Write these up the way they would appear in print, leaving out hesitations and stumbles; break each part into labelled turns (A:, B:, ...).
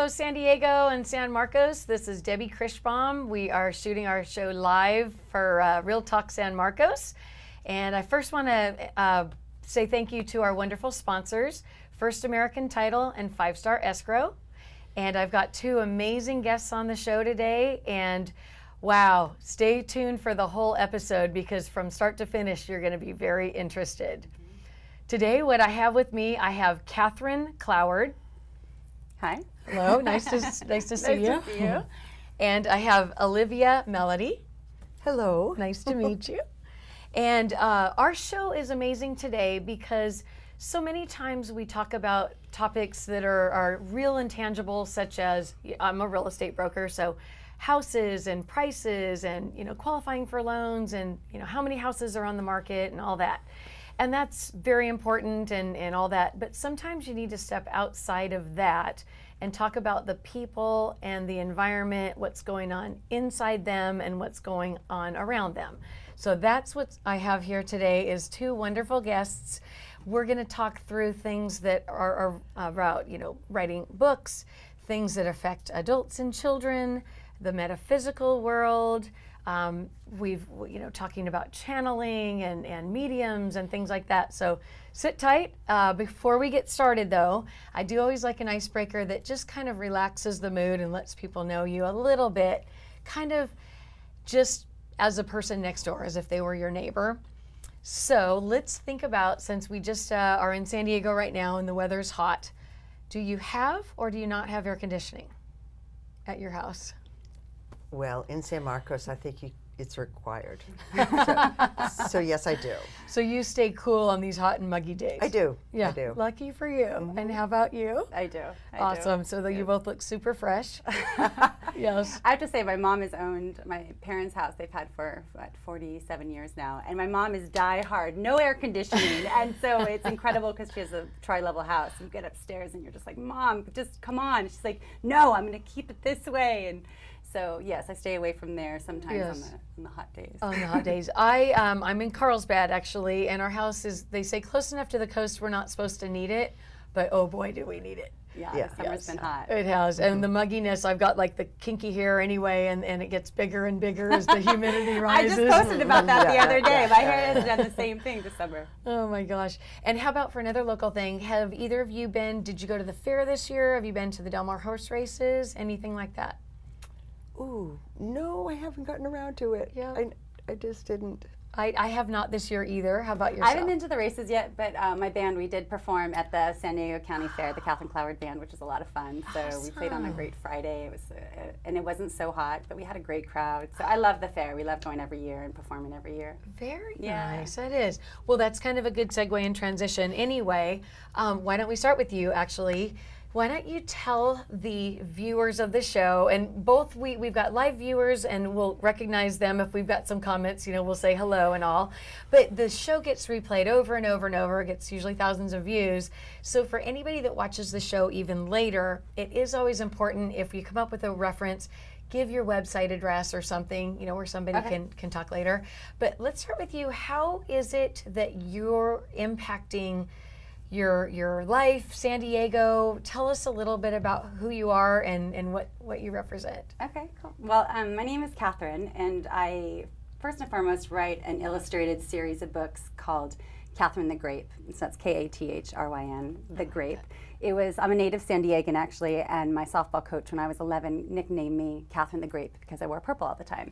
A: San Diego and San Marcos. This is Debi Krichbaum. We are shooting our show live for Real Talk San Marcos. And I first want to say thank you to our wonderful sponsors, First American Title and 5-Star Escrow. And I've got two amazing guests on the show today. And wow, stay tuned for the whole episode because from start to finish, you're going to be very interested. Today, what I have with me, I have Catherine Cloward.
B: Hi.
A: Hello, nice to see you.
B: Nice to see you.
A: And I have Olivia Melody.
C: Hello.
A: Nice to meet you. And our show is amazing today because so many times we talk about topics that are real and tangible, such as, I'm a real estate broker, so houses and prices and, qualifying for loans and, how many houses are on the market and all that. And that's very important and all that. But sometimes you need to step outside of that and talk about the people and the environment, what's going on inside them and what's going on around them. So that's what I have here today is two wonderful guests. We're going to talk through things that are about, writing books, things that affect adults and children, the metaphysical world. We've, talking about channeling and mediums and things like that. So sit tight. Before we get started, though, I do always like an icebreaker that just kind of relaxes the mood and lets people know you a little bit, kind of just as a person next door, as if they were your neighbor. So let's think about, since we just are in San Diego right now and the weather's hot, do you have or do you not have air conditioning at your house?
C: Well, in San Marcos, I think it's required. So yes, I do.
A: So you stay cool on these hot and muggy days?
C: I do.
A: Yeah.
C: I do.
A: Lucky for you. Mm-hmm. And how about you?
B: I do.
A: Awesome. So that you both look super fresh. Yes.
B: I have to say, my mom has owned my parents' house. They've had for 47 years now, and my mom is die-hard, no air conditioning, and so it's incredible because she has a tri-level house. You get upstairs and you're just like, Mom, just come on. She's like, no, I'm going to keep it this way, and so yes, I stay away from there sometimes on the hot days.
A: On the hot days. I'm in Carlsbad actually, and our house is, they say, close enough to the coast we're not supposed to need it, but oh boy do we need it.
B: Yeah, the summer's been hot.
A: It has, and the mugginess, I've got like the kinky hair anyway, and it gets bigger and bigger as the humidity rises.
B: I just posted about that the other day. My hair has done the same thing this summer.
A: Oh my gosh. And how about for another local thing, have either of you did you go to the fair this year? Have you been to the Del Mar horse races? Anything like that?
C: Ooh, no, I haven't gotten around to it.
A: Yeah.
C: I just didn't.
A: I have not this year either. How about yourself?
B: I haven't been to the races yet, but my band, we did perform at the San Diego County Fair, the Catherine Cloward Band, which is a lot of fun. So we played on a great Friday. It was, and it wasn't so hot, but we had a great crowd. So I love the fair. We love going every year and performing every year.
A: Very nice. That is. Well, that's kind of a good segue and transition. Anyway, why don't we start with you, actually? Why don't you tell the viewers of the show, and both we've got live viewers and we'll recognize them if we've got some comments, we'll say hello and all, but the show gets replayed over and over and over, it gets usually thousands of views. So for anybody that watches the show even later, it is always important if you come up with a reference, give your website address or something, where somebody can talk later. But let's start with you. How is it that you're impacting your life, San Diego? Tell us a little bit about who you are and what you represent. Okay,
B: cool. Well, my name is Catherine, and I first and foremost write an illustrated series of books called Catherine the Grape. So that's Kathryn, The Grape. I'm a native San Diegan actually, and my softball coach when I was 11 nicknamed me Catherine the Grape because I wore purple all the time.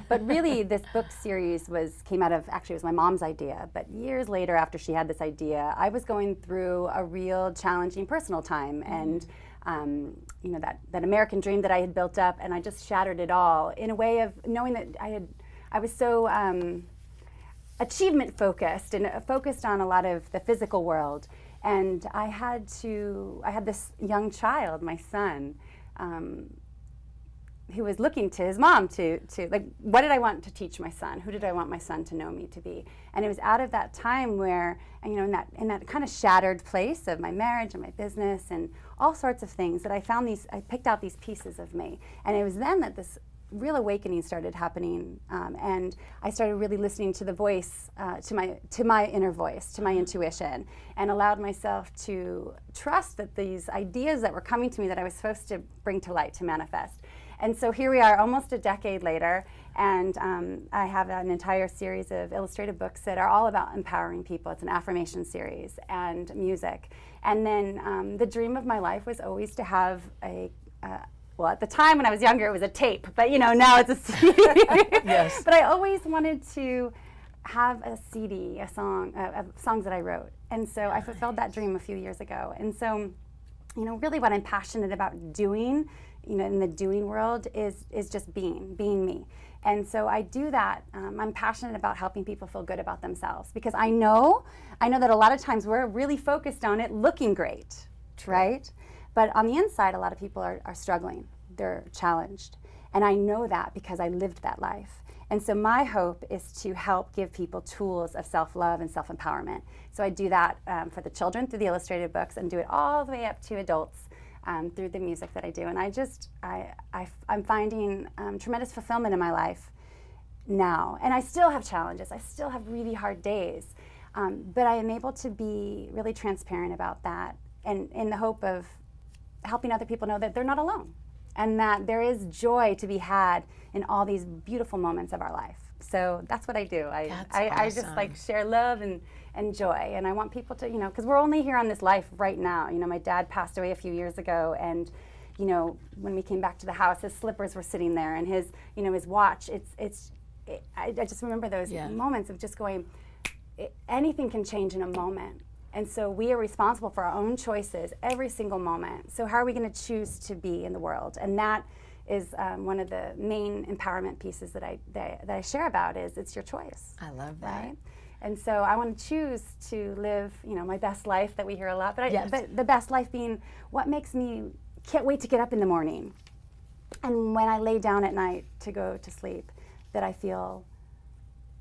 B: But really this book series it was my mom's idea, but years later after she had this idea, I was going through a real challenging personal time, and that American dream that I had built up, and I just shattered it all in a way of knowing that I was so achievement focused and focused on a lot of the physical world. And I had this young child, my son, who was looking to his mom to like, what did I want to teach my son? Who did I want my son to know me to be? And it was out of that time where, in that kind of shattered place of my marriage and my business and all sorts of things that I picked out these pieces of me. And it was then that this real awakening started happening, and I started really listening to the voice, to my inner voice, to my intuition, and allowed myself to trust that these ideas that were coming to me that I was supposed to bring to light, to manifest. And so here we are, almost a decade later, and I have an entire series of illustrated books that are all about empowering people. It's an affirmation series and music. And then the dream of my life was always to have well, at the time when I was younger, it was a tape, but now it's a CD.
A: Yes.
B: But I always wanted to have a CD, a song, of songs that I wrote. And so I fulfilled that dream a few years ago. And so, really what I'm passionate about doing, in the doing world is just being me. And so I do that. I'm passionate about helping people feel good about themselves, because I know that a lot of times we're really focused on it looking great, right? But on the inside, a lot of people are struggling. They're challenged. And I know that because I lived that life. And so my hope is to help give people tools of self-love and self-empowerment. So I do that for the children through the illustrated books, and do it all the way up to adults through the music that I do. And I'm finding tremendous fulfillment in my life now. And I still have challenges. I still have really hard days. But I am able to be really transparent about that, and in the hope of helping other people know that they're not alone, and that there is joy to be had in all these beautiful moments of our life. So that's what I do. I just share love and joy, and I want people to, because we're only here on this life right now. My dad passed away a few years ago, and when we came back to the house, his slippers were sitting there, and his his watch. I just remember those moments of just going, anything can change in a moment. And so we are responsible for our own choices every single moment. So how are we going to choose to be in the world? And that is one of the main empowerment pieces that I share about, is it's your choice.
A: I love that.
B: Right? And so I want to choose to live, my best life that we hear a lot. But the best life being what makes me can't wait to get up in the morning. And when I lay down at night to go to sleep, that I feel,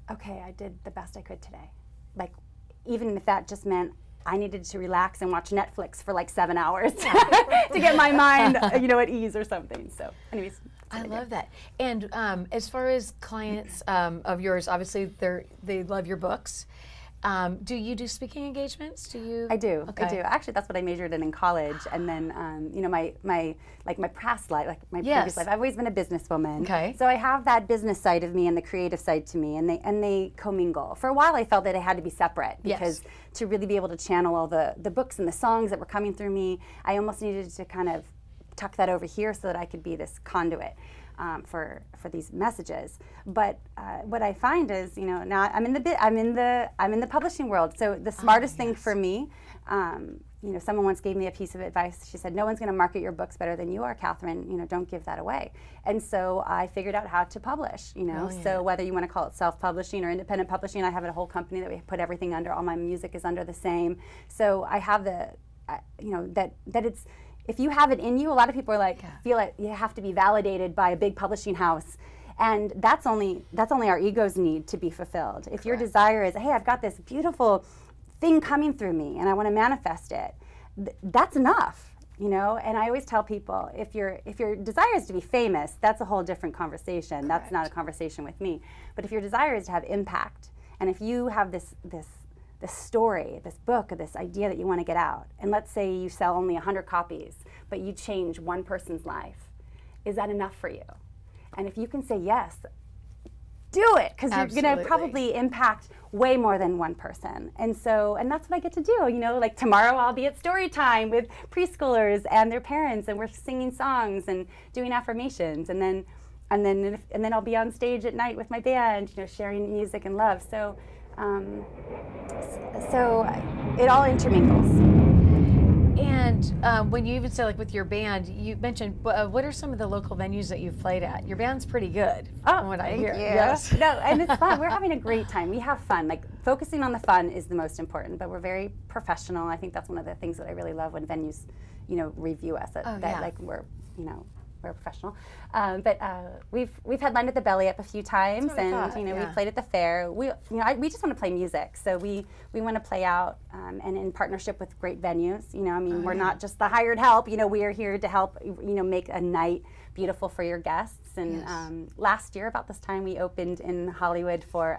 B: okay, I did the best I could today. Like, even if that just meant I needed to relax and watch Netflix for like 7 hours to get my mind, at ease or something. So, anyways,
A: I love that. And as far as clients of yours, obviously they love your books. Do you do speaking engagements? Do you?
B: I do.
A: Okay.
B: I do. Actually, that's what I majored in college, and then my past life, like my previous life, I've always been a businesswoman.
A: Okay.
B: So I have that business side of me and the creative side to me, and they commingle. For a while, I felt that I had to be separate, because to really be able to channel all the books and the songs that were coming through me, I almost needed to kind of tuck that over here so that I could be this conduit for these messages. But what I find is, now I'm in the publishing world. So the smartest thing for me, someone once gave me a piece of advice. She said, "No one's going to market your books better than you are, Catherine. Don't give that away." And so I figured out how to publish. So whether you want to call it self-publishing or independent publishing, I have a whole company that we put everything under. All my music is under the same. So I have that it's. If you have it in you, a lot of people are like, feel it. You have to be validated by a big publishing house, and that's only our ego's need to be fulfilled. If your desire is, hey, I've got this beautiful thing coming through me, and I want to manifest it, that's enough, And I always tell people, if your desire is to be famous, that's a whole different conversation. That's not a conversation with me. But if your desire is to have impact, and if you have this story, this book, or this idea that you want to get out, and let's say you sell only 100 copies, but you change one person's life, is that enough for you? And if you can say yes, do it, because you're going to probably impact way more than one person. And that's what I get to do. Like tomorrow I'll be at story time with preschoolers and their parents, and we're singing songs and doing affirmations, and then I'll be on stage at night with my band, sharing music and love. So it all intermingles.
A: And when you even say, like, with your band, you mentioned, what are some of the local venues that you've played at? Your band's pretty good, from what I hear.
B: Yes. No, and it's fun. We're having a great time. We have fun. Like, focusing on the fun is the most important, but we're very professional. I think that's one of the things that I really love when venues, review us. Like, we're professional. But we've headlined at the Belly Up a few times, and we played at the fair. We just want to play music, so we want to play out and in partnership with great venues. We're not just the hired help. We are here to help make a night beautiful for your guests. And
A: Yes.
B: last year, about this time, we opened in Hollywood for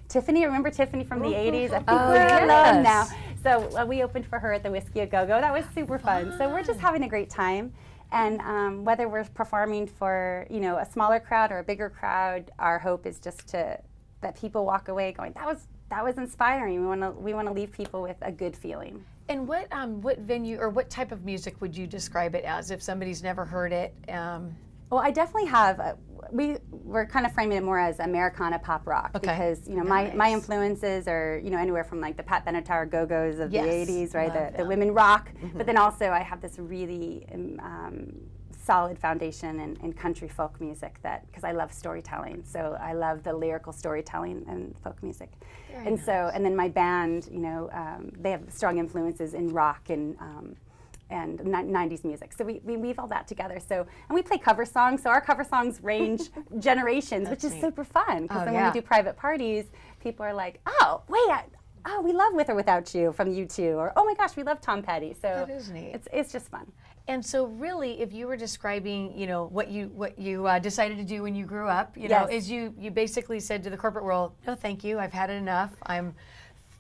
B: Tiffany. Remember Tiffany from the 80s? I think we're alone now. So we opened for her at the Whiskey A Go Go. That was super fun. So we're just having a great time. And whether we're performing for a smaller crowd or a bigger crowd, our hope is just that people walk away going, that was inspiring. We want to leave people with a good feeling.
A: And what venue or what type of music would you describe it as if somebody's never heard it?
B: Well, I definitely have. We're kind of framing it more as Americana pop rock because my influences are anywhere from like the Pat Benatar Go-Go's of the 80s, right? The women rock, but then also I have this really solid foundation in country folk music because I love storytelling. So I love the lyrical storytelling and folk music. Very nice. And then my band, they have strong influences in rock and 90s music. So we weave all that together. And we play cover songs. So our cover songs range generations, which is super fun. Because then when we do private parties, people are like, oh, wait, we love With or Without You from U2. Or, oh my gosh, we love Tom Petty. So
A: that is neat.
B: It's just fun.
A: And so really, if you were describing, what you decided to do when you grew up, is you basically said to the corporate world, no, thank you, I've had it enough. I'm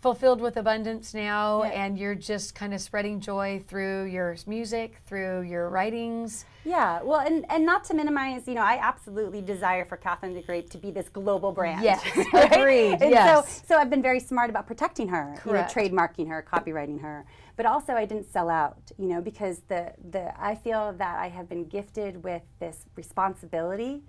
A: fulfilled with abundance now, and you're just kind of spreading joy through your music, through your writings.
B: Yeah, well, and not to minimize, I absolutely desire for Catherine the Grape to be this global brand.
A: Yes,
B: right?
A: agreed.
B: And
A: yes.
B: so I've been very smart about protecting her,
A: Correct.
B: Trademarking her, copywriting her. But also I didn't sell out, because I feel that I have been gifted with this responsibility.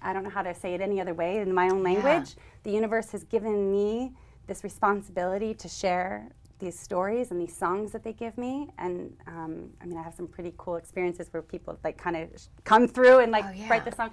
B: I don't know how to say it any other way in my own language. The universe has given me this responsibility to share these stories and these songs that they give me. And I have some pretty cool experiences where people like kind of come through and write the song.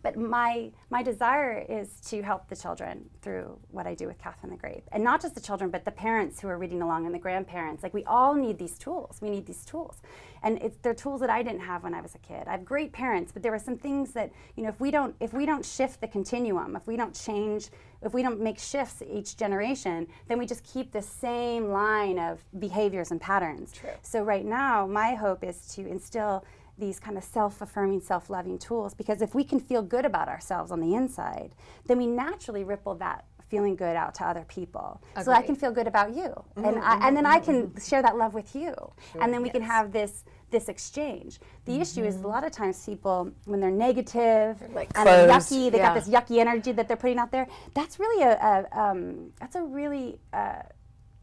B: But my desire is to help the children through what I do with Catherine the Grape. And not just the children, but the parents who are reading along and the grandparents. Like, we all need these tools. We need these tools. And they're tools that I didn't have when I was a kid. I have great parents, but there were some things that, if we don't shift the continuum, if we don't change, if we don't make shifts each generation, then we just keep the same line of behaviors and patterns.
A: True.
B: So right now, my hope is to instill these kind of self-affirming, self-loving tools, because if we can feel good about ourselves on the inside, then we naturally ripple that feeling good out to other people.
A: Agreed.
B: So I can feel good about you, and then I can share that love with you, and then we can have this exchange. The issue is a lot of times people, when they're negative and they're yucky, they got this yucky energy that they're putting out there. That's really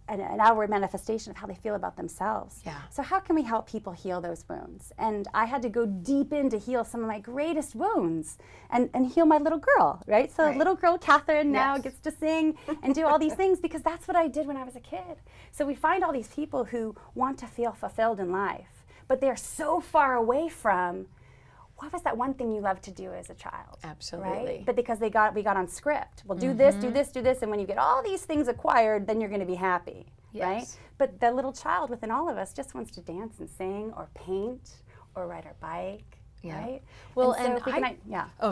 B: an outward manifestation of how they feel about themselves.
A: Yeah.
B: So how can we help people heal those wounds? And I had to go deep in to heal some of my greatest wounds and heal my little girl, right? So little girl Catherine now gets to sing and do all these things because that's what I did when I was a kid. So we find all these people who want to feel fulfilled in life, but they're so far away from what was that one thing you loved to do as a child?
A: Absolutely.
B: Right? But because we got on script. Well, do this, do this, do this, and when you get all these things acquired, then you're going to be happy, right? But the little child within all of us just wants to dance and sing or paint or ride our bike, right?
A: Well,
B: and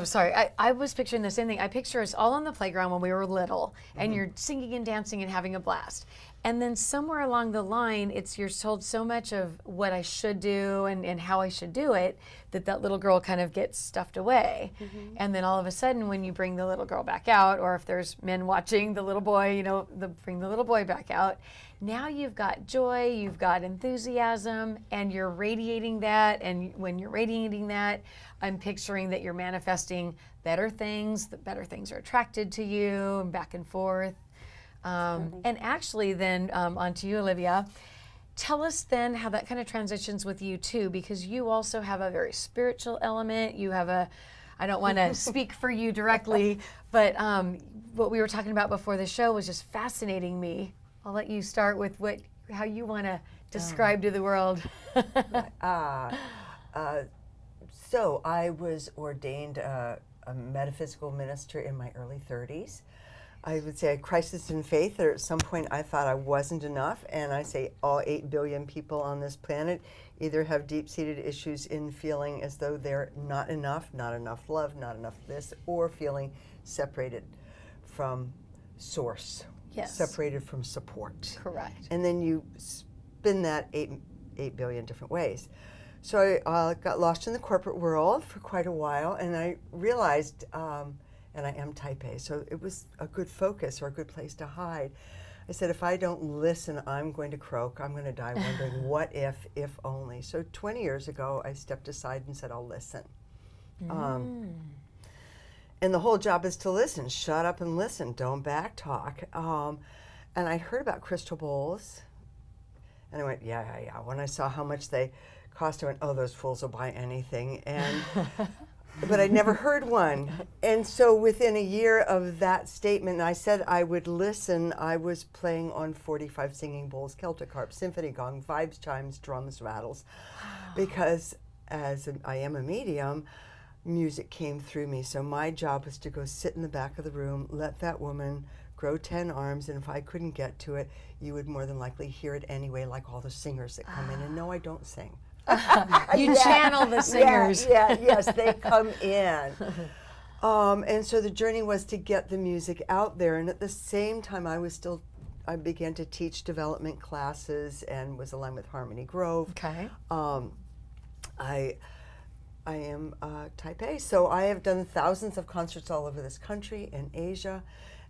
A: sorry. I was picturing the same thing. I picture us all on the playground when we were little, and you're singing and dancing and having a blast. And then somewhere along the line, you're told so much of what I should do and how I should do it that little girl kind of gets stuffed away. And then all of a sudden, when you bring the little girl back out, or if there's men watching the little boy, bring the little boy back out, now you've got joy, you've got enthusiasm, and you're radiating that. And when you're radiating that, I'm picturing that you're manifesting better things, that better things are attracted to you, and back and forth. And actually then, on to you, Olivia, tell us then how that kind of transitions with you too, because you also have a very spiritual element. You have I don't want to speak for you directly, but what we were talking about before the show was just fascinating me. I'll let you start with how you want to describe to the world.
C: So I was ordained a metaphysical minister in my early 30s. I would say a crisis in faith. At some point I thought I wasn't enough, and I say all 8 billion people on this planet either have deep-seated issues in feeling as though they're not enough love, not enough this, or feeling separated from source, separated from support.
A: Correct.
C: And then you spin that 8 billion different ways. So I got lost in the corporate world for quite a while, and I realized, and I am type A, so it was a good focus or a good place to hide. I said, if I don't listen, I'm going to croak. I'm going to die wondering what if only. So 20 years ago, I stepped aside and said, I'll listen. And the whole job is to listen. Shut up and listen. Don't back talk. And I heard about crystal bowls, and I went, yeah. When I saw how much they cost, I went, oh, those fools will buy anything. And but I'd never heard one. And so within a year of that statement, I said I would listen. I was playing on 45 singing bowls, Celtic harp, symphony gong, vibes, chimes, drums, rattles, because I am a medium, music came through me. So my job was to go sit in the back of the room, let that woman grow 10 arms, and if I couldn't get to it, you would more than likely hear it anyway, like all the singers that come in. And no, I don't sing.
A: You channel the singers.
C: Yes, they come in. And so the journey was to get the music out there. And at the same time, I began to teach development classes and was aligned with Harmony Grove.
A: Okay.
C: I am type A, so I have done thousands of concerts all over this country and Asia.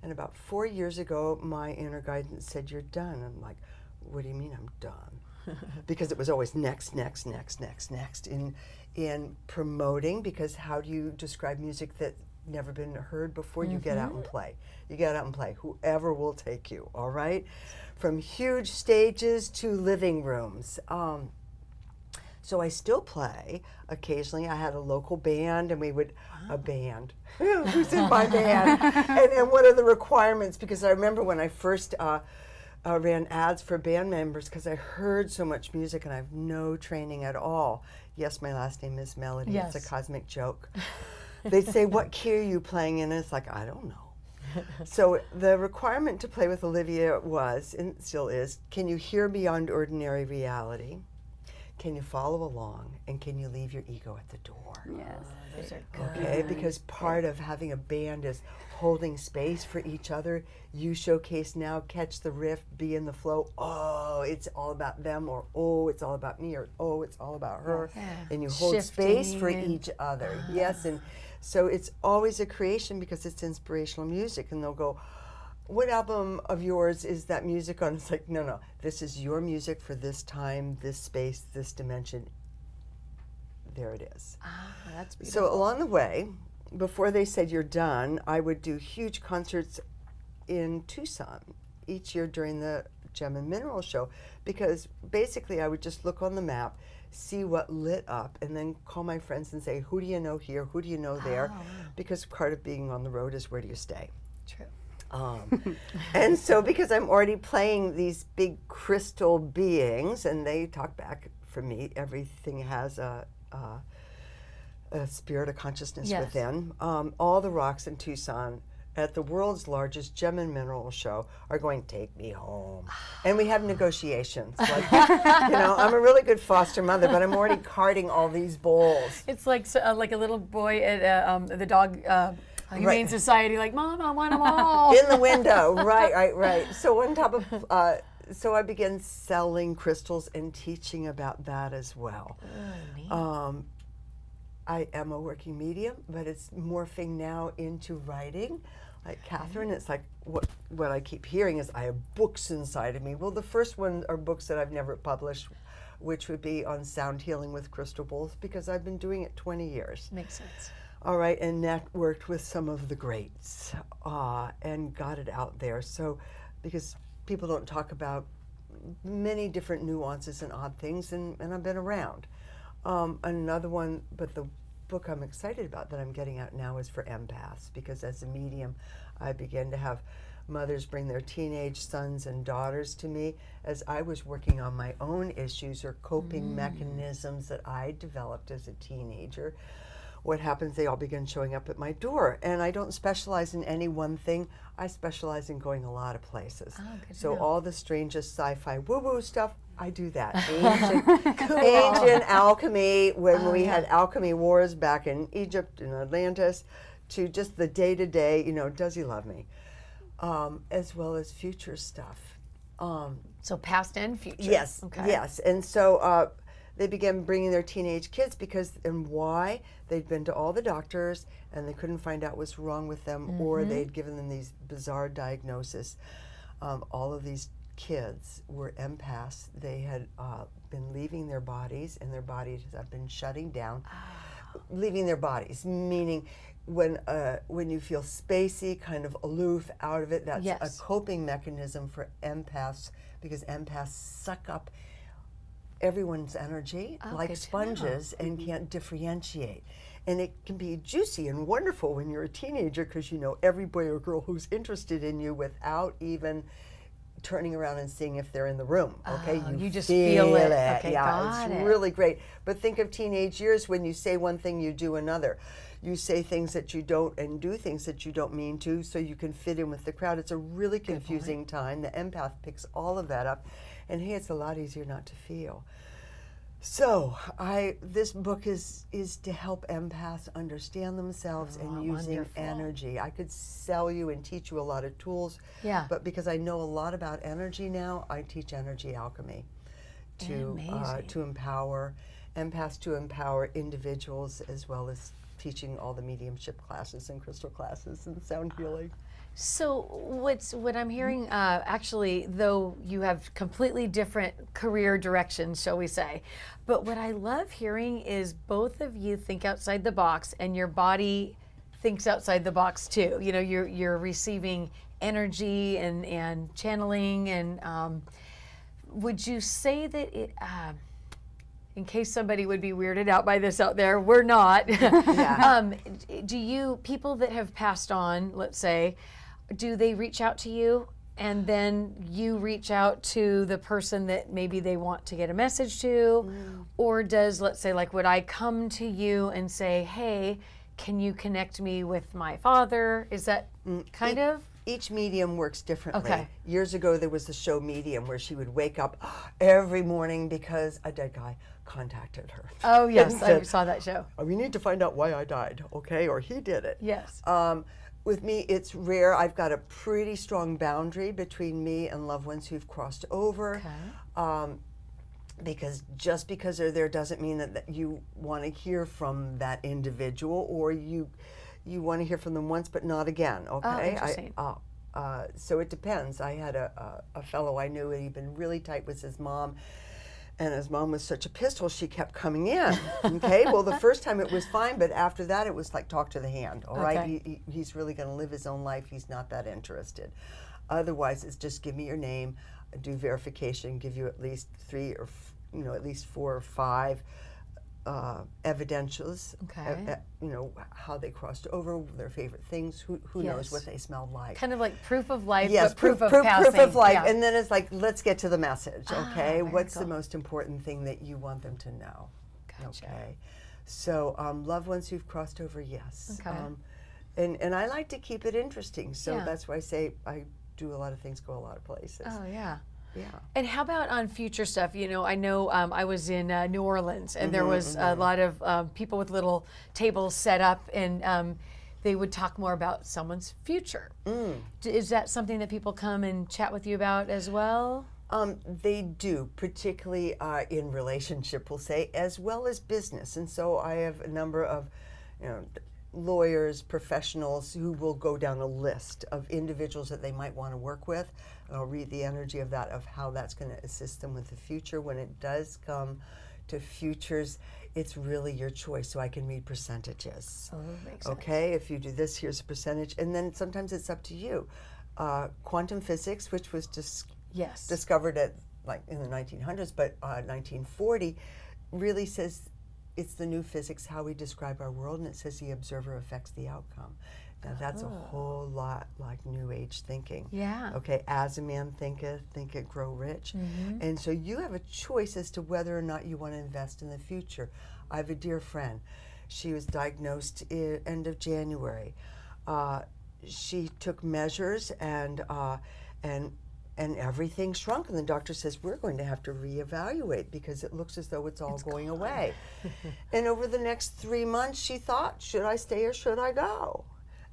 C: And about 4 years ago, my inner guidance said, you're done. I'm like, what do you mean I'm done? Because it was always next in promoting, because how do you describe music that never been heard before? You get out and play. You get out and play. Whoever will take you, all right? From huge stages to living rooms. So I still play. Occasionally I had a local band, and we would, a band. Who's in my band? And what are the requirements? Because I remember when I first ran ads for band members, because I heard so much music and I have no training at all. Yes, my last name is Melody.
A: Yes.
C: It's a cosmic joke. They'd say, what key are you playing in? And it's like, I don't know. So the requirement to play with Olivia was, and still is, can you hear beyond ordinary reality? Can you follow along? And can you leave your ego at the door?
B: Yes.
A: Those are good.
C: Okay, because part of having a band is holding space for each other. You showcase now, catch the riff, be in the flow. Oh, it's all about them, or oh, it's all about me, or oh, it's all about her.
A: Yeah.
C: And you hold
A: Shifting
C: space for each other. Yes, and so it's always a creation because it's inspirational music. And they'll go, what album of yours is that music on? It's like, no, this is your music for this time, this space, this dimension. There it is.
A: That's beautiful.
C: So along the way, before they said you're done, I would do huge concerts in Tucson each year during the Gem and Mineral Show, because basically I would just look on the map, see what lit up, and then call my friends and say, who do you know here, who do you know there? Because part of being on the road is where do you stay?
A: True.
C: And so because I'm already playing these big crystal beings, and they talk back for me, everything has a spirit, a consciousness within. All the rocks in Tucson at the world's largest gem and mineral show are going, take me home. And we have negotiations. Like, I'm a really good foster mother, but I'm already carting all these bowls.
A: It's like a little boy at the dog Humane Society, like, Mom, I want them all.
C: In the window, right. So on top of, so I began selling crystals and teaching about that as well. I am a working medium, but it's morphing now into writing. Like Catherine, it's like what I keep hearing is I have books inside of me. Well, the first one are books that I've never published, which would be on sound healing with crystal bowls, because I've been doing it 20 years.
A: Makes sense.
C: All right, and networked with some of the greats and got it out there. So, because people don't talk about many different nuances and odd things, and I've been around. Another one, but the book I'm excited about that I'm getting out now is for empaths, because as a medium, I began to have mothers bring their teenage sons and daughters to me as I was working on my own issues or coping mechanisms that I developed as a teenager. What happens, they all begin showing up at my door. And I don't specialize in any one thing. I specialize in going a lot of places. So all the strangest sci-fi woo-woo stuff, I do that. Ancient alchemy, when we had alchemy wars back in Egypt and Atlantis, to just the day-to-day, does he love me? As well as future stuff.
A: So past and future.
C: Yes,
A: Okay.
C: yes. And so they began bringing their teenage kids and why? They'd been to all the doctors and they couldn't find out what's wrong with them, or they'd given them these bizarre diagnoses. All of these kids were empaths. They had been leaving their bodies, and their bodies have been shutting down. Leaving their bodies, meaning when you feel spacey, kind of aloof, out of it, that's a coping mechanism for empaths, because empaths suck up everyone's energy like sponges and can't differentiate. And it can be juicy and wonderful when you're a teenager, because you know every boy or girl who's interested in you without even turning around and seeing if they're in the room. Okay,
A: you just feel it. Okay,
C: yeah, it's really great. But think of teenage years when you say one thing, you do another. You say things that you don't and do things that you don't mean to, so you can fit in with the crowd. It's a really confusing time. The empath picks all of that up, and hey, it's a lot easier not to feel. So this book is to help empaths understand themselves and using energy. I could sell you and teach you a lot of tools, but because I know a lot about energy now, I teach energy alchemy to empower empaths, to empower individuals, as well as teaching all the mediumship classes and crystal classes and sound healing.
A: So what I'm hearing, actually, though you have completely different career directions, shall we say, but what I love hearing is both of you think outside the box, and your body thinks outside the box too. You know, you're receiving energy and channeling, and would you say that it, in case somebody would be weirded out by this out there, we're not. Do you, people that have passed on, let's say, do they reach out to you, and then you reach out to the person that maybe they want to get a message to? Or does, let's say, like, would I come to you and say, hey, can you connect me with my father? Is that kind of?
C: Each medium works differently.
A: Okay.
C: Years ago, there was the show Medium, where she would wake up every morning because a dead guy contacted her.
A: Oh, yes, I saw that show.
C: We need to find out why I died, okay? Or he did it.
A: Yes.
C: With me, it's rare. I've got a pretty strong boundary between me and loved ones who've crossed over. Okay. Because just because they're there doesn't mean that you want to hear from that individual, or you want to hear from them once but not again, okay?
A: Oh, interesting.
C: So it depends. I had a fellow I knew, and he'd been really tight with his mom, and his mom was such a pistol, she kept coming in, okay? Well, the first time it was fine, but after that it was like talk to the hand, all right? He's really going to live his own life. He's not that interested. Otherwise, it's just give me your name, do verification, give you at least 3 or at least 4 or 5 evidentials, how they crossed over, their favorite things, who knows what they smelled like.
A: Kind of like proof of life,
C: yes,
A: but proof of passing.
C: Proof of life, and then it's like, let's get to the message, okay? What's the most important thing that you want them to know?
A: Gotcha.
C: Okay, so loved ones who've crossed over, yes.
A: Okay.
C: And I like to keep it interesting, so that's why I say I do a lot of things, go a lot of places.
A: Oh, yeah.
C: Yeah.
A: And how about on future stuff? You know, I know I was in New Orleans, and there was a lot of people with little tables set up, and they would talk more about someone's future. Is that something that people come and chat with you about as well?
C: They do, particularly in relationship, we'll say, as well as business. And so I have a number of, lawyers, professionals who will go down a list of individuals that they might want to work with. And I'll read the energy of that, of how that's going to assist them with the future. When it does come to futures, it's really your choice. So I can read percentages.
A: Oh, makes sense.
C: Okay, if you do this, here's a percentage. And then sometimes it's up to you. Quantum physics, which was discovered at in the 1900s, but 1940, really says it's the new physics, how we describe our world, and it says the observer affects the outcome. Now that's a whole lot like New Age thinking.
A: Yeah.
C: Okay, as a man thinketh, grow rich. And so you have a choice as to whether or not you want to invest in the future. I have a dear friend. She was diagnosed end of January. She took measures and everything shrunk, and the doctor says, we're going to have to reevaluate because it looks as though it's all going away. And over the next 3 months, she thought, should I stay or should I go?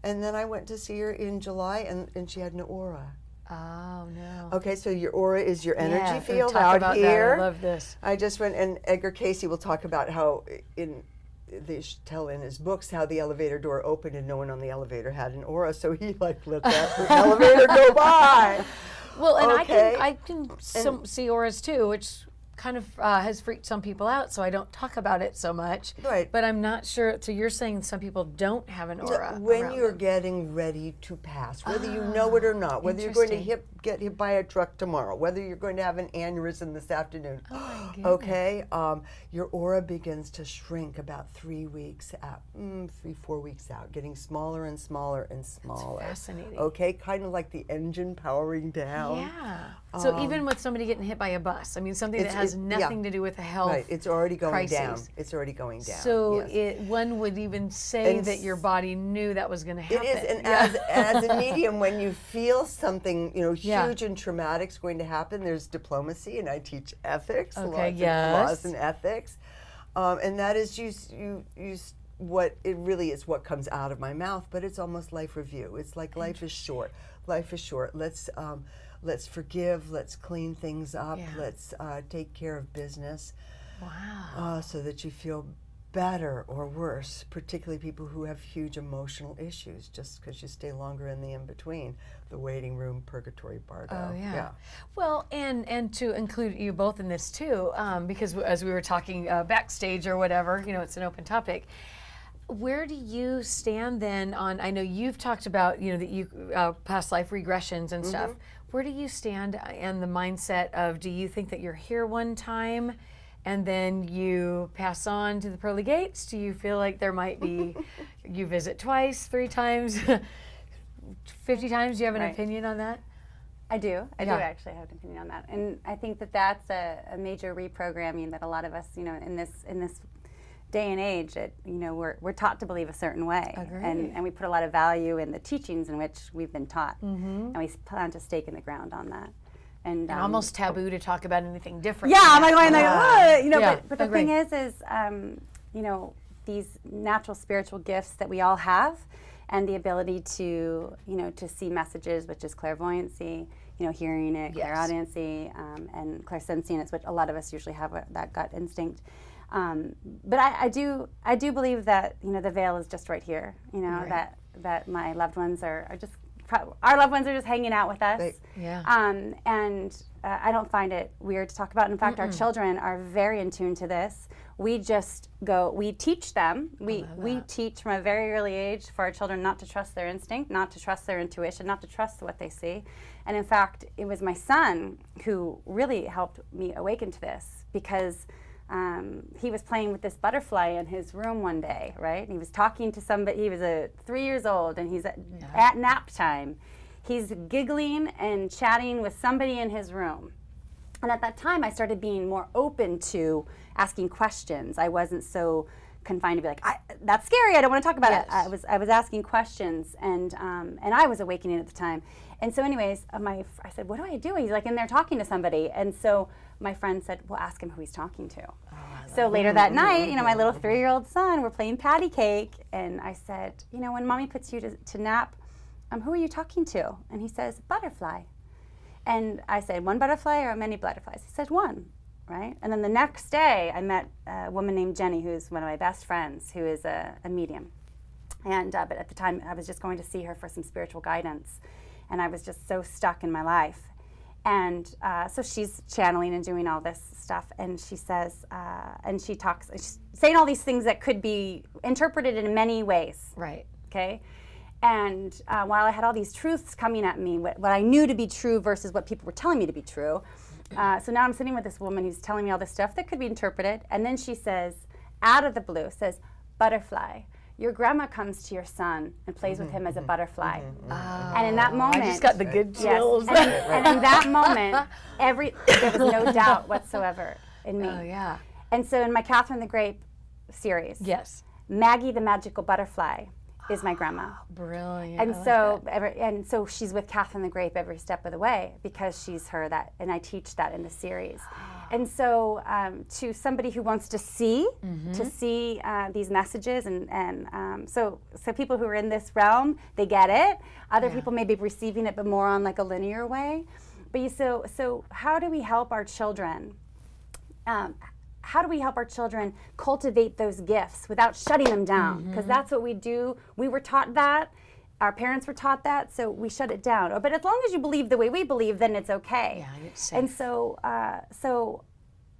C: And then I went to see her in July, and she had an aura.
A: Oh, no.
C: Okay, so your aura is your energy
A: Yeah,
C: field
A: talk
C: out
A: about
C: here.
A: That. I love this.
C: I just went, and Edgar Cayce will talk about how they tell in his books how the elevator door opened and no one on the elevator had an aura, so he like let that elevator go by.
A: Well, and
C: Okay.
A: I can see auras too, which kind of has freaked some people out, so I don't talk about it so much.
C: Right.
A: But I'm not sure. So you're saying some people don't have an aura
C: When
A: around
C: you're
A: them.
C: getting ready to pass, whether you know it or not, whether you're going to
A: interesting.
C: get hit by a truck tomorrow, whether you're going to have an aneurysm this afternoon,
A: Oh my goodness.
C: okay, your aura begins to shrink about 3 weeks out, 3-4 weeks out, getting smaller and smaller and smaller.
A: fascinating.
C: Okay, kind of like the engine powering down.
A: Yeah. So even with somebody getting hit by a bus, I mean, something that has nothing to do with a health
C: Right, it's already going down.
A: crisis.
C: It's already going down.
A: So
C: yes.
A: one would even say
C: And
A: that your body knew that was going to happen.
C: It is, and as a medium, when you feel something, huge and traumatic is going to happen, there's diplomacy, and I teach ethics,
A: Okay,
C: lots of
A: yes.
C: laws and ethics, and that is you what it really is what comes out of my mouth, but it's almost life review. It's like life is short. Life is short. Let's forgive. Let's clean things up.
A: Yeah.
C: Let's take care of business.
A: Wow.
C: So that you feel better or worse, particularly people who have huge emotional issues, just because you stay longer in the in-between, the waiting room, purgatory, bardo.
A: Oh, yeah. Well, and to include you both in this too, because as we were talking backstage or whatever, it's an open topic. Where do you stand then on, I know you've talked about, that you past life regressions and stuff. Where do you stand in the mindset of, do you think that you're here one time and then you pass on to the pearly gates? Do you feel like there might be, you visit twice, 3 times, 50 times? Do you have an opinion on that?
B: I do actually have an opinion on that. And I think that that's a major reprogramming that a lot of us, in this day and age, we're taught to believe a certain way. And we put a lot of value in the teachings in which we've been taught. And we plant a stake in the ground on that. And
A: almost taboo to talk about anything different.
B: Yeah, I'm like going
A: Yeah,
B: but the thing is these natural spiritual gifts that we all have, and the ability to see messages, which is clairvoyancy, hearing it, clairaudiency, and clairsentience, which a lot of us usually have that gut instinct. But I do believe that the veil is just right here. That my loved ones are just our loved ones are just hanging out with us. And I don't find it weird to talk about. In fact, our children are very in tune to this. We teach them. We teach from a very early age for our children not to trust their instinct, not to trust their intuition, not to trust what they see. And in fact, it was my son who really helped me awaken to this, because he was playing with this butterfly in his room one day, right? And he was talking to somebody. He was 3 years old, and he's at nap time. He's giggling and chatting with somebody in his room. And at that time, I started being more open to asking questions. I wasn't so confined to be like, that's scary, I don't want to talk about it. I was asking questions, and I was awakening at the time. And so anyways, I said, what do I do? He's like in there talking to somebody. And so my friend said, well, ask him who he's talking to. So later that night, my little 3-year-old son, we're playing patty cake. And I said, when mommy puts you to nap, who are you talking to? And he says, butterfly. And I said, one butterfly or many butterflies? He said, one, right? And then the next day, I met a woman named Jenny, who's one of my best friends, who is a medium. And but at the time, I was just going to see her for some spiritual guidance. And I was just so stuck in my life. And so she's channeling and doing all this stuff. And she says, she's saying all these things that could be interpreted in many ways.
A: Right.
B: Okay? And while I had all these truths coming at me, what I knew to be true versus what people were telling me to be true. So now I'm sitting with this woman who's telling me all this stuff that could be interpreted. And then she says, out of the blue, says, butterfly. Your grandma comes to your son and plays with him as a butterfly. And in that moment,
A: I just got the good chills.
B: Yes, and in that moment, there was no doubt whatsoever in me.
A: Oh, yeah.
B: And so in my Catherine the Grape series,
A: Yes.
B: Maggie the magical butterfly is my grandma.
A: Brilliant.
B: And
A: I like
B: so,
A: that.
B: and so she's with Catherine the Grape every step of the way because she's her that, and I teach that in the series. And so, to somebody who wants to see, these messages, and so people who are in this realm, they get it. Other people may be receiving it, but more on like a linear way. But so how do we help our children? How do we help our children cultivate those gifts without shutting them down? Because that's what we do. We were taught that. Our parents were taught that, so we shut it down. But as long as you believe the way we believe, then it's okay.
A: Yeah, it's safe.
B: And so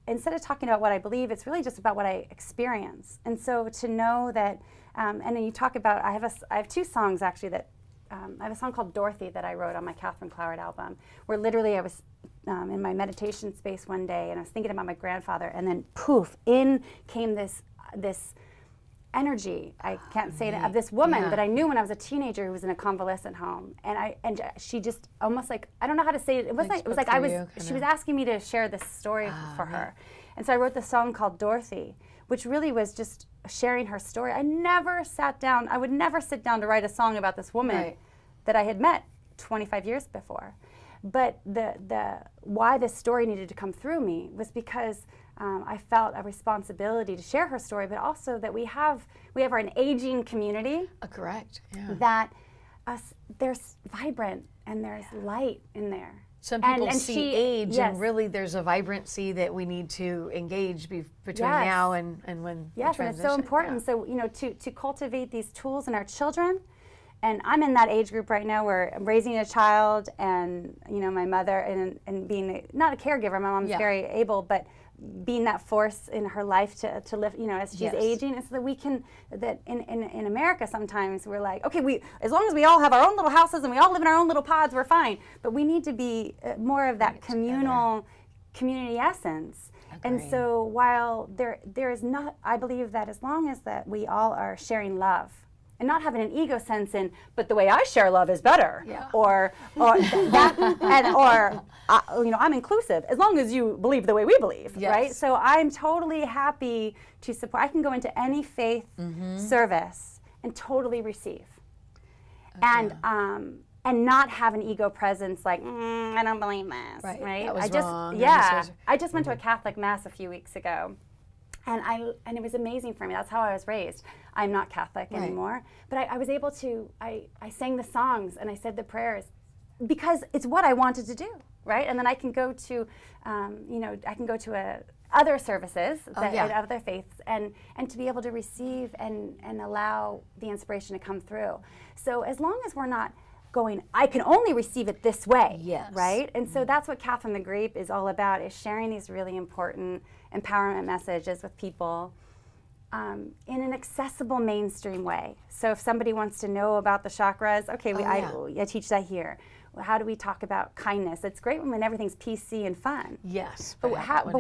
B: instead of talking about what I believe, it's really just about what I experience. And so to know that, and then you talk about, I have 2 songs actually that, I have a song called Dorothy that I wrote on my Catherine Cloward album, where literally I was in my meditation space one day and I was thinking about my grandfather, and then poof, in came this energy, I can't say it, of this woman that I knew when I was a teenager who was in a convalescent home, and she just almost like, I don't know how to say it. It was like she was asking me to share this story for her, and so I wrote this song called Dorothy, which really was just sharing her story. I would never sit down to write a song about this woman that I had met 25 years before. But the why this story needed to come through me was because I felt a responsibility to share her story, but also that we have an aging community.
A: Correct. Yeah.
B: That there's vibrant and there's light in there.
A: Some people
B: and
A: see age, and really there's a vibrancy that we need to engage between now and when
B: Yes,
A: we
B: and it's so important. So, to cultivate these tools in our children, and I'm in that age group right now where I'm raising a child, and my mother, and being not a caregiver. My mom's very able, but being that force in her life to lift, as she's aging, and so that we can, that in America sometimes we're like, okay, as long as we all have our own little houses and we all live in our own little pods, we're fine. But we need to be more of that community essence. And so while there is not, I believe that as long as that we all are sharing love, and not having an ego sense in, but the way I share love is better, or I'm inclusive as long as you believe the way we believe, right? So I'm totally happy to support. I can go into any faith service and totally receive, and not have an ego presence like I don't believe this, right?
A: That was
B: I just
A: wrong.
B: I just went to a Catholic mass a few weeks ago. And it was amazing for me. That's how I was raised. I'm not Catholic anymore, but I was able to. I sang the songs and I said the prayers because it's what I wanted to do, right? And then I can go to, other services at other faiths, and to be able to receive and allow the inspiration to come through. So as long as we're not going, I can only receive it this way, right? And so that's what Catherine the Grape is all about, is sharing these really important empowerment messages with people in an accessible mainstream way. So if somebody wants to know about the chakras, I teach that here. How do we talk about kindness? It's great when everything's PC and fun.
A: Yes.
B: But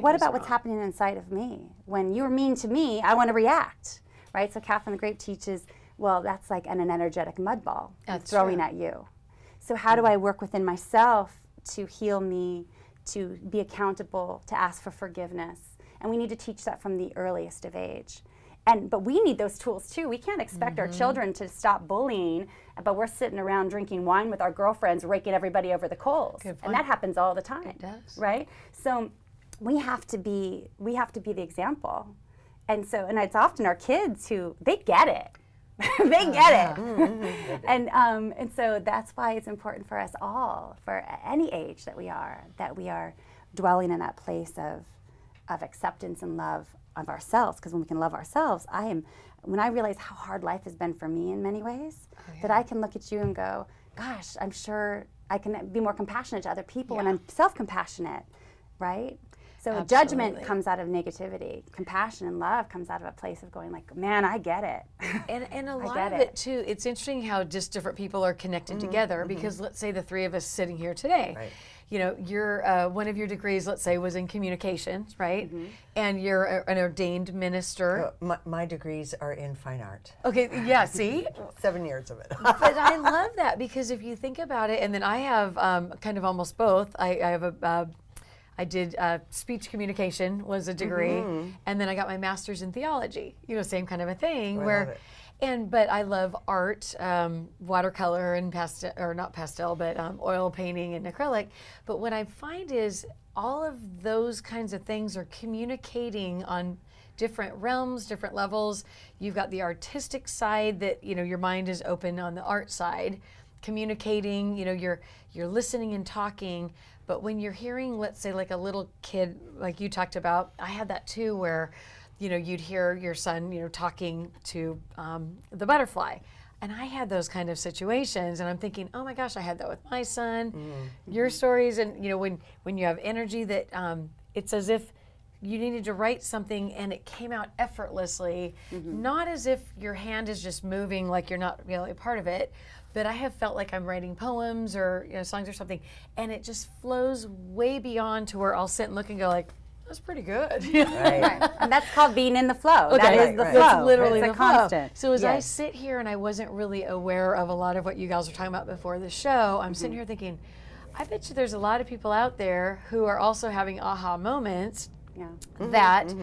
B: what about what's happening inside of me? When you're mean to me, I want to react, right? So Catherine the Grape teaches, well, that's like an energetic mud ball throwing at you. So how do I work within myself to heal me, to be accountable, to ask for forgiveness? And we need to teach that from the earliest of age. But we need those tools too. We can't expect our children to stop bullying, but we're sitting around drinking wine with our girlfriends, raking everybody over the coals. And that happens all the time.
A: It does.
B: Right? So we have to be the example. And it's often our kids who, they get it. They get it. And so that's why it's important for us all, for any age that we are dwelling in that place of acceptance and love of ourselves. Because when we can love ourselves, when I realize how hard life has been for me in many ways, that I can look at you and go, gosh, I'm sure I can be more compassionate to other people when I'm self-compassionate, right? So judgment comes out of negativity. Compassion and love comes out of a place of going like, man, I get it.
A: And a lot of it too, it's interesting how just different people are connected together, because let's say the three of us sitting here today, you're one of your degrees, let's say, was in communications, right? And you're an ordained minister.
C: My degrees are in fine art.
A: Okay, yeah, see?
C: 7 years of it.
A: But I love that, because if you think about it, and then I have kind of almost both. I did speech communication was a degree, and then I got my master's in theology. Same kind of a thing. But I love art, watercolor and pastel, or not pastel, but oil painting and acrylic. But what I find is all of those kinds of things are communicating on different realms, different levels. You've got the artistic side that, your mind is open on the art side, communicating, you're listening and talking. But when you're hearing, let's say like a little kid, like you talked about, I had that too, where you'd hear your son, talking to the butterfly. And I had those kind of situations, and I'm thinking, oh my gosh, I had that with my son. Your stories, and when you have energy that it's as if you needed to write something and it came out effortlessly, not as if your hand is just moving like you're not really a part of it. But I have felt like I'm writing poems or songs or something, and it just flows way beyond to where I'll sit and look and go like, that's pretty good.
B: Right. And that's called being in the flow.
A: Okay.
B: That is the
C: Right.
B: flow.
A: That's literally
B: it's
A: the
B: a constant.
A: flow. So as I
B: Yes.
A: sit here and I wasn't really aware of a lot of what you guys were talking about before the show, I'm sitting here thinking, I bet you there's a lot of people out there who are also having aha moments
B: Yeah.
A: that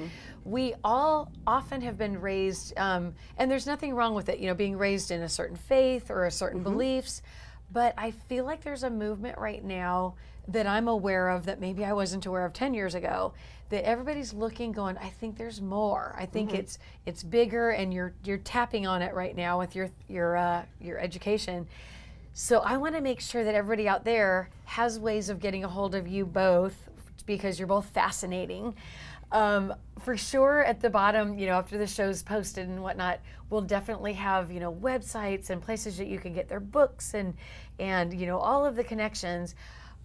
A: we all often have been raised, and there's nothing wrong with it, being raised in a certain faith or a certain beliefs, but I feel like there's a movement right now that I'm aware of that maybe I wasn't aware of 10 years ago, that everybody's looking, going, I think there's more. I think it's bigger, and you're tapping on it right now with your education. So I want to make sure that everybody out there has ways of getting a hold of you both, because you're both fascinating. For sure, at the bottom, after the show's posted and whatnot, we'll definitely have, websites and places that you can get their books and all of the connections.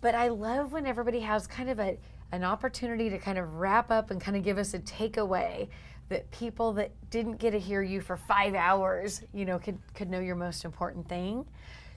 A: But I love when everybody has kind of an opportunity to kind of wrap up and kind of give us a takeaway that people that didn't get to hear you for 5 hours, could know your most important thing.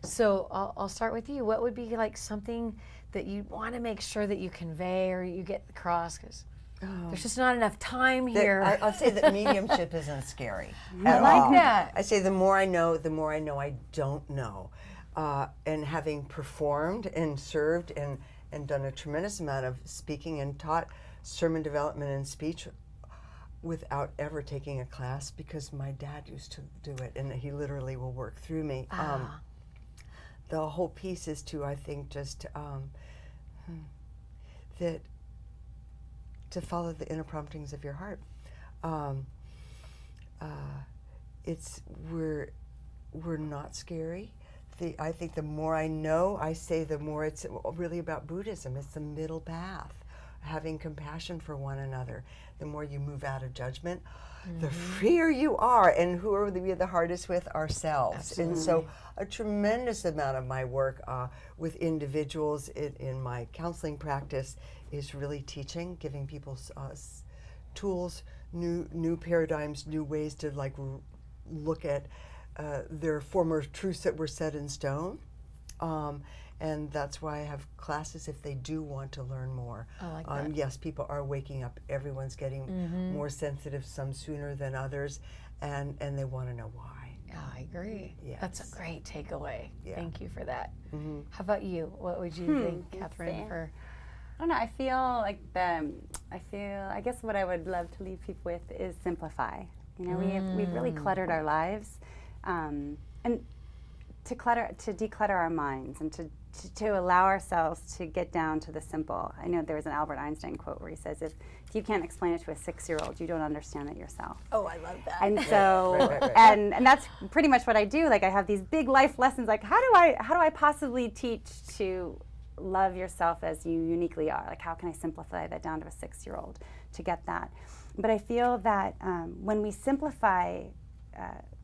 A: So I'll start with you. What would be like something that you want to make sure that you convey or you get across? Because there's just not enough time here.
C: I'll say that mediumship isn't scary.
A: I like that.
C: I say the more I know I don't know. And having performed and served and done a tremendous amount of speaking and taught sermon development and speech without ever taking a class, because my dad used to do it and he literally will work through me. The whole piece is to, I think, just that to follow the inner promptings of your heart. We're not scary. I think the more I know, I say the more it's really about Buddhism. It's the middle path, having compassion for one another. The more you move out of judgment, the freer you are. And who are we the hardest with? Ourselves.
A: Absolutely.
C: And so a tremendous amount of my work with individuals in my counseling practice is really teaching, giving people tools, new paradigms, new ways to look at their former truths that were set in stone. And that's why I have classes if they do want to learn more.
A: I like that.
C: Yes, people are waking up. Everyone's getting more sensitive, some sooner than others, and they want to know why.
A: Yeah, I agree.
C: Yes.
A: That's a great takeaway.
C: Yeah.
A: Thank you for that. How about you? What would you think, Catherine?
B: see.
A: For
B: I don't know. I feel like I guess what I would love to leave people with is simplify. We've really cluttered our lives, and to declutter our minds and to allow ourselves to get down to the simple. I know there was an Albert Einstein quote where he says, if you can't explain it to a 6-year-old, you don't understand it yourself.
A: oh, I love that.
B: And so,
C: Right.
B: and that's pretty much what I do. Like I have these big life lessons. Like how do I possibly teach to love yourself as you uniquely are? Like how can I simplify that down to a 6-year-old to get that? But I feel that when we simplify,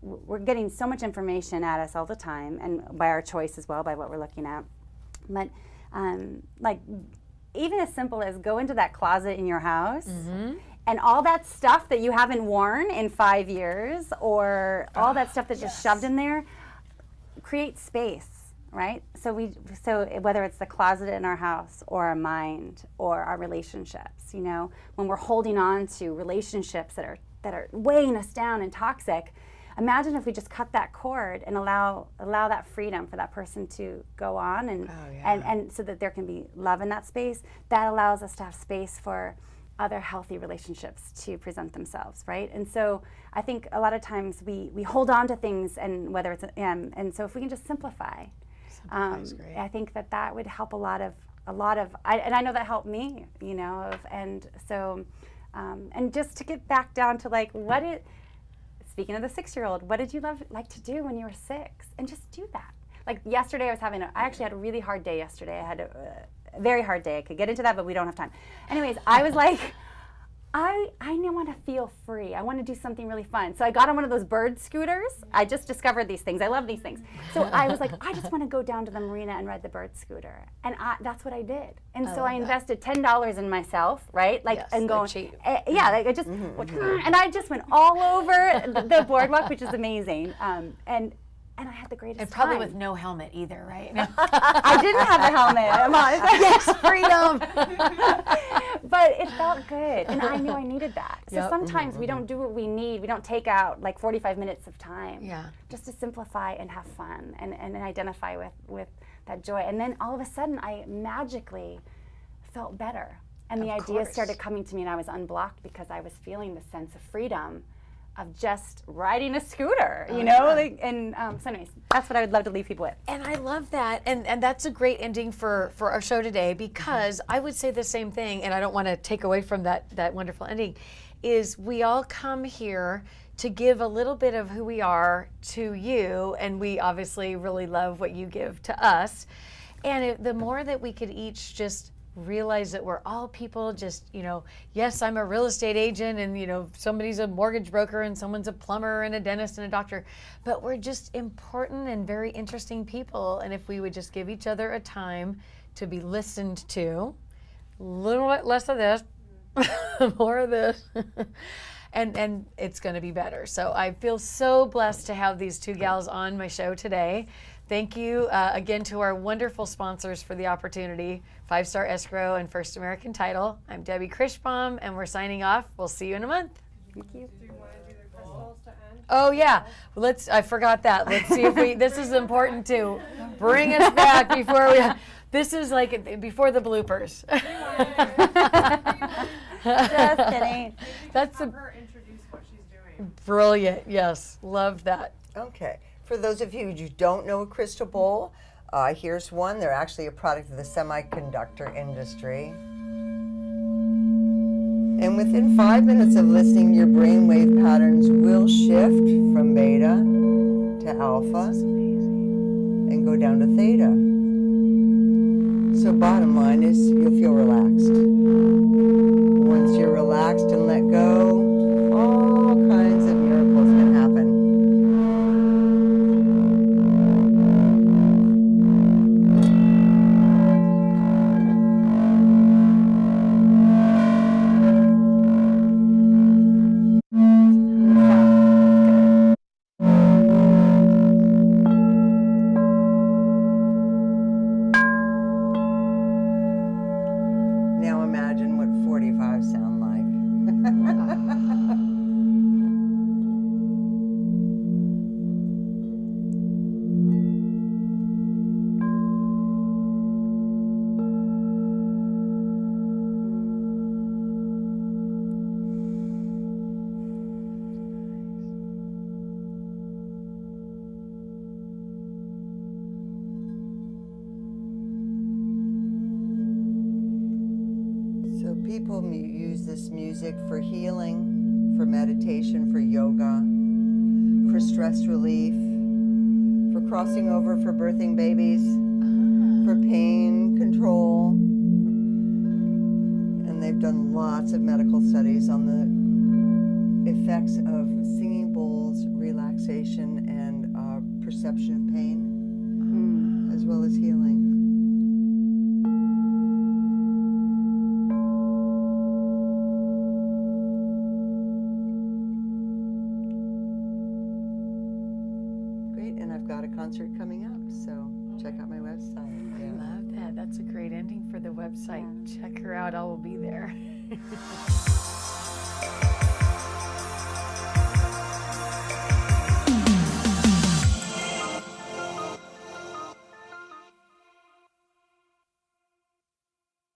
B: we're getting so much information at us all the time, and by our choice as well, by what we're looking at. But like even as simple as go into that closet in your house and all that stuff that you haven't worn in 5 years, or all that stuff that's just shoved in there, create space, right? So whether it's the closet in our house or our mind or our relationships, when we're holding on to relationships that are weighing us down and toxic, imagine if we just cut that cord and allow that freedom for that person to go on and so that there can be love in that space. That allows us to have space for other healthy relationships to present themselves, right? And so I think a lot of times we hold on to things, and whether it's and so if we can just simplify,
A: Great.
B: I think that would help a lot of and I know that helped me, you know, and so and just to get back down to like speaking of the 6-year-old, what did you like to do when you were 6? And just do that. Like yesterday, I actually had a really hard day yesterday. I had a very hard day. I could get into that, but we don't have time. Anyways, I was like, I want to feel free. I want to do something really fun. So I got on one of those bird scooters. I just discovered these things. I love these things. So I was like, I just want to go down to the marina and ride the bird scooter. And that's what I did. And so I invested $10 in myself, right? Like,
A: Yes,
B: and
A: like
B: going,
A: cheap.
B: yeah, like I just, and I just went all over the boardwalk, which is amazing. And I had the greatest
A: And probably
B: time.
A: with no helmet either, right?
B: I didn't have a helmet. I'm honest.
A: Yes, freedom.
B: But it felt good, and I knew I needed that. So
A: Yep.
B: sometimes we don't do what we need. We don't take out like 45 minutes of time
A: Yeah.
B: just to simplify and have fun and identify with that joy. And then all of a sudden, I magically felt better. And the
A: Of
B: ideas
A: course.
B: started coming to me, and I was unblocked because I was feeling the sense of freedom of just riding a scooter, you know?
A: yeah.
B: Like, and so anyways, that's what I would love to leave people with.
A: And I love that. And that's a great ending for our show today, because I would say the same thing, and I don't want to take away from that wonderful ending, is we all come here to give a little bit of who we are to you, and we obviously really love what you give to us. And the more that we could each just realize that we're all people, just, you know, yes, I'm a real estate agent, and, you know, somebody's a mortgage broker, and someone's a plumber and a dentist and a doctor, but we're just important and very interesting people. And if we would just give each other a time to be listened to, a little bit less of this, more of this, and it's going to be better. So I feel so blessed to have these two gals on my show today. Thank you again to our wonderful sponsors for the opportunity, 5 Star Escrow and First American Title. I'm Debi Krichbaum, and we're signing off. We'll see you in a month.
B: Thank you.
D: Do you want to do the crystals to end?
A: Oh yeah, I forgot that. Let's see if this is important too. Bring us back before this is like before the bloopers.
B: Just kidding.
A: That's
D: Have her introduce what she's doing.
A: brilliant. Yes, love that.
C: Okay. For those of you who don't know a crystal bowl, here's one. They're actually a product of the semiconductor industry. And within 5 minutes of listening, your brainwave patterns will shift from beta to alpha and go down to theta. So bottom line is you'll feel relaxed. Once you're relaxed and let go, all kinds of miracles can happen. Now imagine what 45 sound like. So people use this music for healing, for meditation, for yoga, for stress relief, for crossing over, for birthing babies, for pain control. And they've done lots of medical studies on the effects of singing bowls, relaxation, and perception of pain, as well as healing. Great, and I've got a concert coming up, so check out my website.
A: I love that. That's a great ending for the website. Check her out. I will be there.